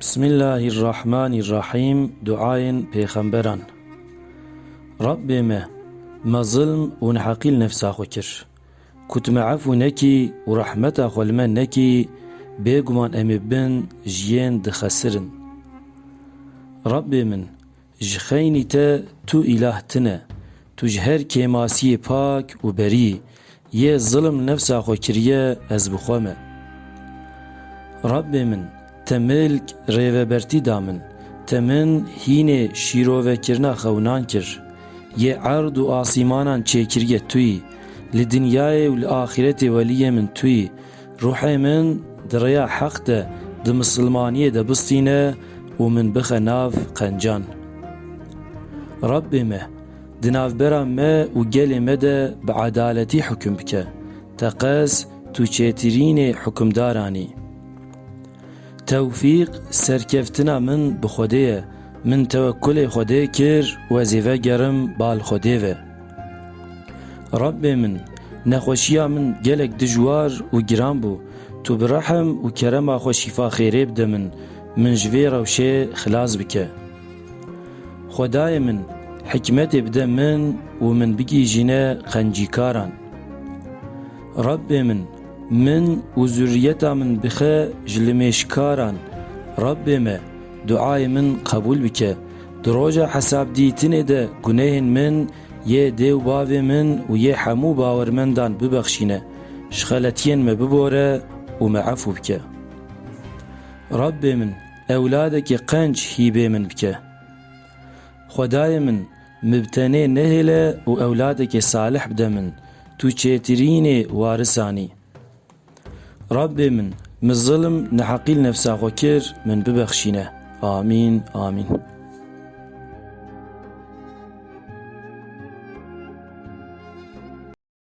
Bismillahirrahmanirrahim. Duayên pêxemberan. Rabbê me, me zilm û nehaqîl nefsa xwe kir. Ku tu me efû nekî û rehmeta xwe li me nekî, bêguman em ê bin ji yên dixesirin. Rabbê min, ji xeynî te tu îlah tune, tu ji her kêmasiyê pak û berî, yê zilm nefsa xwe kiriye ez bixwe me. Rabbê min, te milk rêvebertî da min, te min hînê şîrovekirina xewnan kir, yê erd û asîmanan çêkiriye tu yî, li dinyayê û li axîretê weliyê min tu yî, ruhê min di rêya heq de di misilmaniyê de bistîne û min bixe nav qencan. Rabbê me, di navbera me û gelê me de bi edaletî hukm bike, te qes tu çêtirînê hukmdaranî. Tewfîq serkeftina min bi Xwedê ye, min tewekkulê Xwedê kir û ez ê vegerim bal Xwedê ve. Rabbê min, nexweşiya min gelek dijwar û giran bû, tu bi rehem û kerema xwe şîfa xêrê bide min ji vê rewşê xilas bike. Xwedayê min, hikmetê bide min û min bigîjîne qencîkaran. Rabbê min û zürriyeta min bixe ji li mêşkaran. Rabbê me, duayê min qebûl bike, di roja hesabdîtinê de gunehên min yê dê û bavê min û yê hemû bawermendan bibexşîne, ji xeletiyên me bibore û me efû bike. Rabbê min, ewladekî qenc hîbê min bike. Xwedayê min, mi bi tenê nehêle û ewladekî salih bide min, tu çêtirînê warisanî. Rabbê min, mi zilm neheqîl nefsa xwe kir, min bibexşîne. Amin, amin.